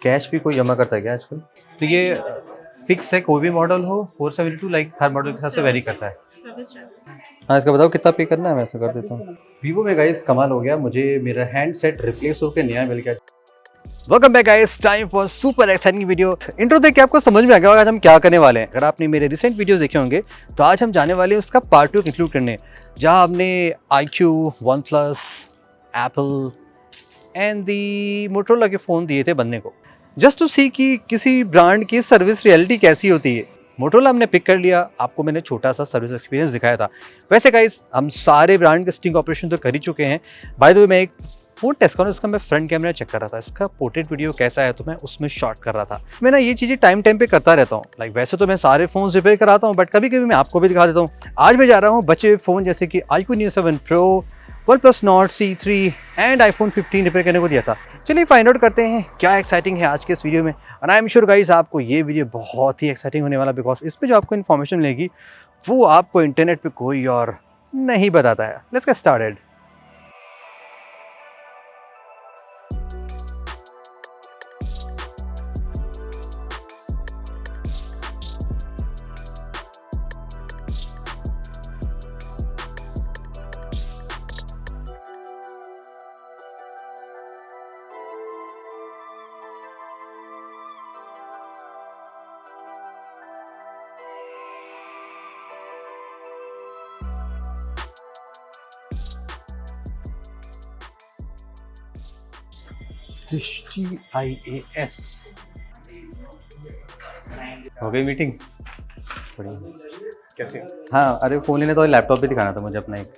Cash भी कोई जमा करता है क्या आजकल? तो ये फिक्स है, कोई भी मॉडल हो 472, लाइक हर मॉडल के हिसाब से वेरी करता है। हाँ, इसका बताओ कितना पे करना है, मैं ऐसा कर देता हूँ। वीवो में गाइस कमाल हो गया, मुझे मेरा हैंड सेट रिप्लेस होकर नया मिल गया। Welcome back guys, time for super exciting video. Intro देख के आपको समझ में आ गया होगा आज हम क्या करने वाले हैं। अगर आपने मेरे रिसेंट वीडियोस देखे होंगे तो आज हम जाने वाले हैं उसका पार्ट 2 इंक्लूड करने, जहां हमने iQOO, OnePlus, Apple and the Motorola के फ़ोन दिए थे बनने को, जस्ट टू सी कि किसी ब्रांड की सर्विस रियलिटी कैसी होती है। मोटोरोला हमने पिक कर लिया, आपको मैंने छोटा सा सर्विस एक्सपीरियंस दिखाया था। वैसे गाइस हम सारे ब्रांड के स्टिंग ऑपरेशन तो कर ही चुके हैं। बाय द वे मैं एक फ़ोन टेस्ट कर रहा हूँ, इसका मैं फ्रंट कैमरा चेक कर रहा था, इसका पोर्ट्रेट वीडियो कैसा है तो मैं उसमें शॉट कर रहा था। मैं ना ये चीज़ें टाइम पे करता रहता हूँ। लाइक वैसे तो मैं सारे फ़ोन रिपेयर कराता हूँ, बट कभी कभी मैं आपको भी दिखा देता हूँ। आज मैं जा रहा हूँ बचे हुए फ़ोन जैसे कि iQOO Neo 7 Pro, OnePlus Nord C3 and iPhone 15 repair करने को दिया था। चलिए फाइंड आउट करते हैं क्या एक्साइटिंग है आज के इस वीडियो में। और आई एम श्योर गाइस आपको ये वीडियो बहुत ही एक्साइटिंग होने वाला, बिकॉज इस पे जो आपको इन्फॉर्मेशन मिलेगी वो आपको इंटरनेट पे कोई और नहीं बताता है। Let's get started. दृष्टि IAS हो गई मीटिंग। कैसे? हाँ, अरे फ़ोन लेने तो लैपटॉप भी दिखाना था मुझे अपना एक।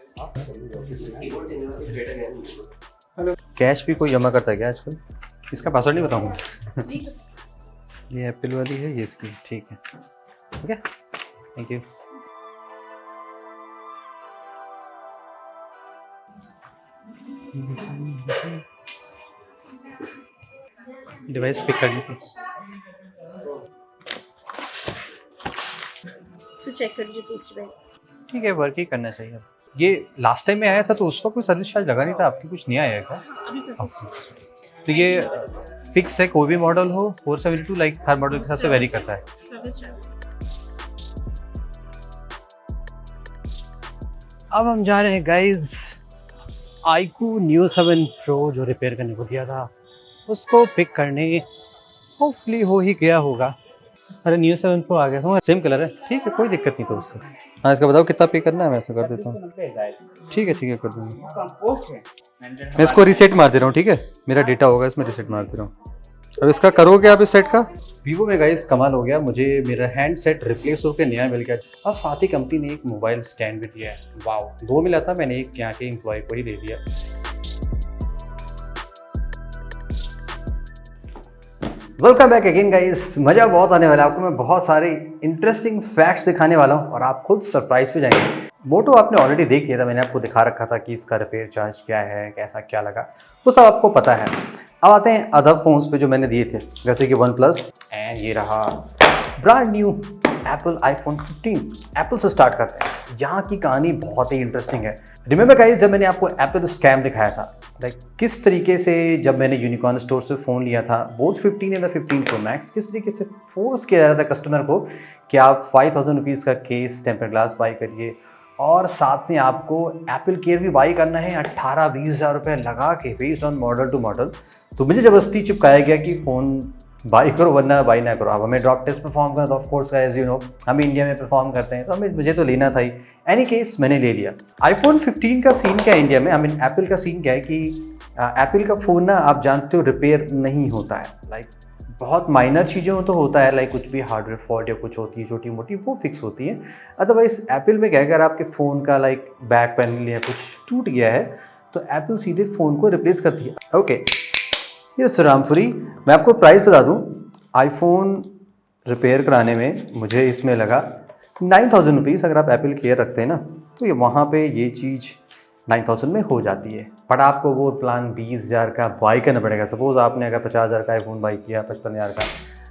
कैश भी कोई जमा करता है क्या आजकल? इसका पासवर्ड नहीं बताऊंगा। ये एप्पल वाली है, ये इसकी, ठीक है। Okay, thank you. Device pick करनी थी। चेक कर लीजिए प्लीज डिवाइस। ठीक है, वर्क ही करना चाहिए। ये लास्ट टाइम में आया था तो उस वक्त कोई सर्विस चार्ज लगा नहीं था, आपकी कुछ नहीं आया क्या? अभी प्रोसेस तो ये फिक्स है, कोई भी मॉडल हो 472, लाइक हर मॉडल के हिसाब से वेरी करता है। Service charge. अब हम जा रहे हैं गाइज iQOO Neo 7 Pro जो रिपेयर करने को दिया था उसको पिक करने। होपफुली हो ही गया होगा। अरे Neo 7 Pro आ गया था, सेम कलर है, ठीक है, कोई दिक्कत नहीं तो उससे। हाँ, इसका बताओ कितना पे करना है, मैं ऐसा कर देता हूँ। ठीक है कर दूँगा। मैं इसको रीसेट मार दे रहा हूँ, ठीक है, मेरा डेटा होगा इसमें, रीसेट मार दे रहा हूँ। अब इसका करोगे आप इस सेट का? वीवो में गाइस कमाल हो गया, मुझे मेरा हैंड सेट रिप्लेस होकर नया मिल गया और साथ ही कंपनी ने एक मोबाइल स्टैंड भी दिया है। वाओ, 2 मिला था, मैंने एक यहाँ के एम्प्लॉय को ही दे दिया। वेलकम बैक अगेन गाइस, मज़ा बहुत आने वाला है आपको। मैं बहुत सारे इंटरेस्टिंग फैक्ट्स दिखाने वाला हूँ और आप खुद सरप्राइज पे जाएंगे। मोटो आपने ऑलरेडी देख लिया था, मैंने आपको दिखा रखा था कि इसका रिपेयर चार्ज क्या है, कैसा क्या लगा, वो सब आपको पता है। अब आते हैं अदर फोन्स पे जो मैंने दिए थे, जैसे कि OnePlus एंड ये रहा brand new Apple iPhone 15। Apple से स्टार्ट करते हैं, यहाँ की कहानी बहुत ही इंटरेस्टिंग है। रिमेंबर गाइस, जब मैंने आपको एप्पल स्कैम दिखाया था, लाइक किस तरीके से जब मैंने यूनिकॉर्न स्टोर से फ़ोन लिया था, बोथ 15 एंड 15 Pro Max, किस तरीके से फोर्स किया जा रहा था कस्टमर को कि आप 5000 रुपीज़ का केस टेम्पर ग्लास बाई करिए और साथ में आपको एप्पल केयर भी बाई करना है 18-20 हज़ार रुपये लगा के, based on model to model. तो मुझे ज़बरदस्ती चिपकाया गया कि फ़ोन बाई करो वरना बाई ना करो। अब हमें ड्रॉप टेस्ट परफॉर्म करना, तो of course guys you know हम इंडिया में परफॉर्म करते हैं, तो मुझे तो लेना था ही। एनी केस मैंने ले लिया। iPhone 15 का सीन क्या है इंडिया में, आई मीन एप्पल का सीन क्या है कि एप्पल का फ़ोन ना आप जानते हो रिपेयर नहीं होता है। लाइक बहुत माइनर चीज़ें तो होता है, लाइक कुछ भी हार्डवेयर फॉल्ट या कुछ होती है छोटी मोटी, वो फिक्स होती है। अदरवाइज एप्पल में क्या है, अगर आपके फ़ोन का लाइक बैक पैनल या कुछ टूट गया है तो एप्पल सीधे फ़ोन को रिप्लेस करती है। ओके, ये सुरामपुरी। मैं आपको प्राइस बता दूँ, आईफोन रिपेयर कराने में मुझे इसमें लगा 9000 रुपीज़। अगर आप एप्पल केयर रखते हैं ना तो ये वहाँ पे ये चीज़ 9000 में हो जाती है। बट आपको वो प्लान 20,000 का बाई करना पड़ेगा। सपोज़ आपने अगर 50,000 का आईफोन बाई किया, 55,000 का,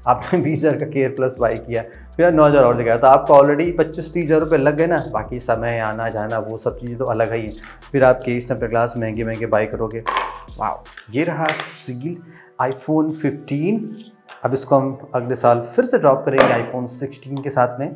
आपने 20,000 का केयर प्लस बाई किया, फिर 9,000 और दिखाया, तो आपको ऑलरेडी 25-30 हज़ार रुपये लग गए ना। बाकी समय आना जाना वो सब चीज़ें तो अलग ही है। फिर आप केस टेम्पर ग्लास महंगे बाई करोगे। वाह, ये रहा सील। iPhone 15, अब इसको हम अगले साल फिर से ड्रॉप करेंगे iPhone 16 के साथ में।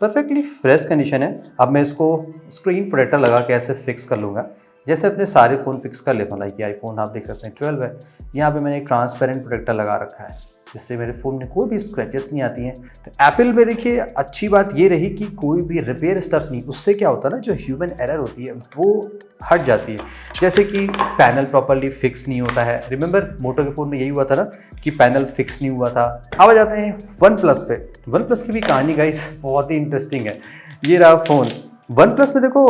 परफेक्टली फ्रेश कंडीशन है। अब मैं इसको स्क्रीन प्रोटेक्टर लगा के ऐसे फिक्स कर लूँगा, जैसे अपने सारे फ़ोन फिक्स कर लेता हूँ। लाइक ये आईफोन आप देख सकते हैं 12 है, यहाँ पे मैंने एक ट्रांसपेरेंट प्रोटेक्टर लगा रखा है जिससे मेरे फ़ोन में कोई भी स्क्रैचेस नहीं आती हैं। तो एप्पल में देखिए अच्छी बात ये रही कि कोई भी रिपेयर स्टफ नहीं, उससे क्या होता है ना, जो ह्यूमन एरर होती है वो हट जाती है। जैसे कि पैनल प्रॉपर्ली फिक्स नहीं होता है। रिमेंबर मोटो के फ़ोन में यही हुआ था ना कि पैनल फिक्स नहीं हुआ था। अब आ जाते हैं वन प्लस पे। वन प्लस की भी कहानी गाइस बहुत ही इंटरेस्टिंग है। ये रहा फ़ोन। वन प्लस में देखो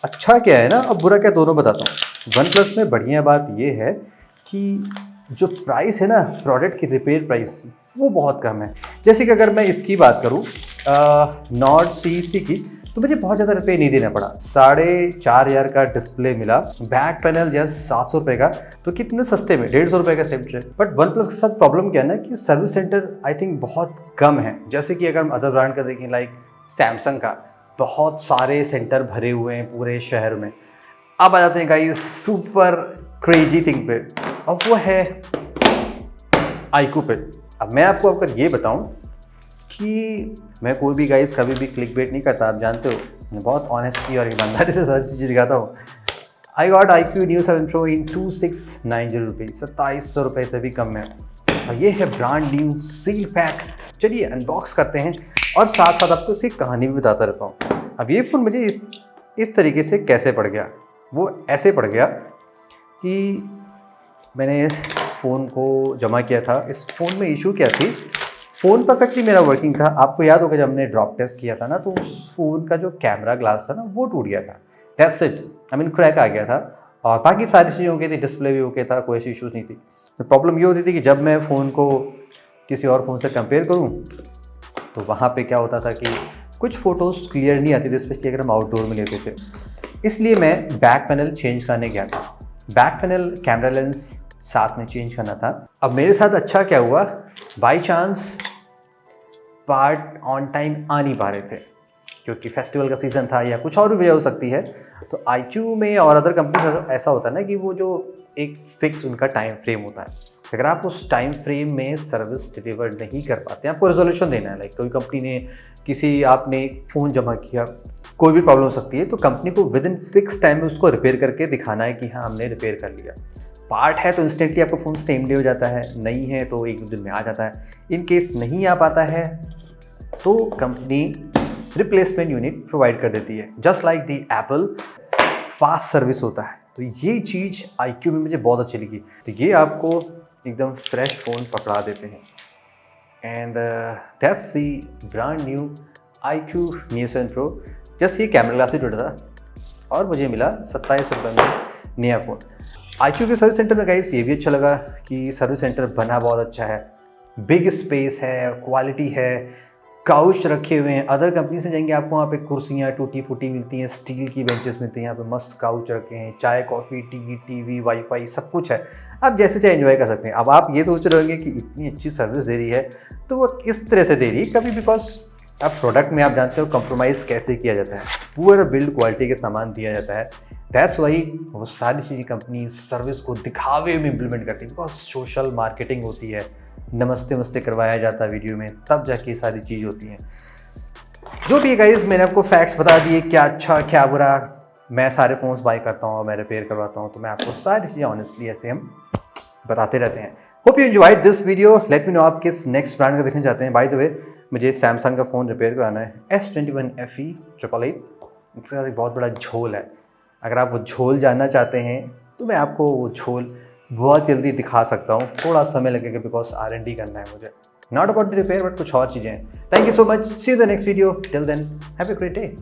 अच्छा क्या है ना, अब बुरा क्या, दोनों बताता हूँ। वन प्लस में बढ़िया बात ये है कि जो प्राइस है ना, प्रोडक्ट की रिपेयर प्राइस, वो बहुत कम है। जैसे कि अगर मैं इसकी बात करूँ नॉर्ड C3 की, तो मुझे बहुत ज़्यादा रुपये नहीं देना पड़ा। 4,500 का डिस्प्ले मिला, बैक पैनल जस्ट 700 रुपये का, तो कितने सस्ते में 150 रुपये का सेट है। बट वन प्लस के साथ प्रॉब्लम क्या है ना कि सर्विस सेंटर आई थिंक बहुत कम है। जैसे कि अगर हम अदर ब्रांड का देखें लाइक सैमसंग का, बहुत सारे सेंटर भरे हुए हैं पूरे शहर में। अब आ जाते हैं गाइस सुपर क्रेजी थिंग पे, अब वो है iQOO पे। अब मैं आपको अगर ये बताऊं कि मैं कोई भी गाइस कभी भी क्लिक बेट नहीं करता, आप जानते हो, मैं बहुत ऑनेस्टी और ईमानदारी से सारी चीज़ें दिखाता हूँ। I got iQOO Neo 7 Pro in 2690 rupees, 2700 रुपये से भी कम में। और ये है ब्रांड न्यू सील पैक। चलिए अनबॉक्स करते हैं और साथ साथ आपको इसकी कहानी भी बताता रहता हूँ। अब ये फ़ोन मुझे इस तरीके से कैसे पड़ गया, वो ऐसे पड़ गया कि मैंने इस फ़ोन को जमा किया था। इस फ़ोन में इशू क्या थी, फ़ोन परफेक्टली मेरा वर्किंग था। आपको याद होगा जब हमने ड्रॉप टेस्ट किया था ना, तो उस फ़ोन का जो कैमरा ग्लास था ना वो टूट गया था। That's it, I mean crack आ गया था। और बाकी सारी चीज़ें ओके थी, डिस्प्ले भी ओके था, कोई ऐसी इशूज़ नहीं थी। तो प्रॉब्लम ये होती थी कि जब मैं फ़ोन को किसी और फ़ोन से कंपेयर करूँ तो वहाँ पे क्या होता था कि कुछ फ़ोटोज़ क्लियर नहीं आती थी, स्पेशली अगर हम आउटडोर में लेते थे। इसलिए मैं बैक पैनल चेंज करने गया था। बैक पैनल कैमरा लेंस साथ में चेंज करना था। अब मेरे साथ अच्छा क्या हुआ, by chance part on time आ नहीं पा रहे थे क्योंकि फेस्टिवल का सीज़न था या कुछ और भी वजह हो सकती है। तो iQOO में और अदर कंपनी में ऐसा होता है ना कि वो जो एक फिक्स उनका टाइम फ्रेम होता है, अगर आप उस टाइम फ्रेम में सर्विस डिलीवर नहीं कर पाते, आपको रेजोल्यूशन देना है। लाइक कोई कंपनी ने आपने फ़ोन जमा किया, कोई भी प्रॉब्लम हो सकती है, तो कंपनी को विद इन फिक्स टाइम में उसको रिपेयर करके दिखाना है कि हाँ हमने रिपेयर कर लिया। पार्ट है तो इंस्टेंटली आपका फ़ोन सेम डे हो जाता है, नहीं है तो 1-2 दिन में आ जाता है। इन केस नहीं आ पाता है तो कंपनी रिप्लेसमेंट यूनिट प्रोवाइड कर देती है, just like the Apple fast service होता है। तो ये चीज़ iQOO में मुझे बहुत अच्छी लगी। तो ये आपको एकदम फ्रेश फ़ोन पकड़ा देते हैं। And that's the brand new iQOO Neo 7 Pro। Just ये कैमरा ग्लास ही टूटा था और मुझे मिला 2700 रुपये में नया फ़ोन। iQOO के सर्विस सेंटर में गाइस ये भी अच्छा लगा कि सर्विस सेंटर बना बहुत अच्छा है, बिग स्पेस है, क्वालिटी है, काउच रखे हुए हैं। अदर कंपनी से जाएंगे आपको वहाँ पे कुर्सियाँ टूटी फूटी मिलती हैं, स्टील की बेंचेस मिलती हैं, यहाँ पे मस्त काउच रखे हैं, चाय कॉफ़ी टीवी वाईफाई सब कुछ है। आप जैसे चाहे एंजॉय कर सकते हैं। अब आप ये सोच रहे होंगे कि इतनी अच्छी सर्विस दे रही है तो वो किस तरह से दे रही है कभी, बिकॉज अब प्रोडक्ट में आप जानते हो कंप्रोमाइज़ कैसे किया जाता है, पूरा बिल्ड क्वालिटी के सामान दिया जाता है। दैट्स वाई वो सारी चीज़ें कंपनी सर्विस को दिखावे में इम्प्लीमेंट करती है, बिकॉज सोशल मार्केटिंग होती है, नमस्ते करवाया जाता है वीडियो में, तब जाके सारी चीज़ होती हैं। जो भी गाइस मैंने आपको फैक्ट्स बता दिए, क्या अच्छा क्या बुरा। मैं सारे फ़ोन्स बाय करता हूँ और मैं रिपेयर करवाता हूँ, तो मैं आपको सारी चीज़ें ऑनेस्टली ऐसे हम बताते रहते हैं। Hope you enjoyed this video. Let me know आप किस नेक्स्ट ब्रांड का देखना चाहते हैं। बाय द वे मुझे सैमसंग का फ़ोन रिपेयर कराना है, S21 FE 888। इसके साथ एक बहुत बड़ा झोल है। अगर आप वो झोल जानना चाहते हैं तो मैं आपको वो झोल बहुत जल्दी दिखा सकता हूँ, थोड़ा समय लगेगा बिकॉज R&D करना है मुझे। Not about the repair but कुछ और चीज़ें हैं। Thank you so much, see you the next video, till then have a great day.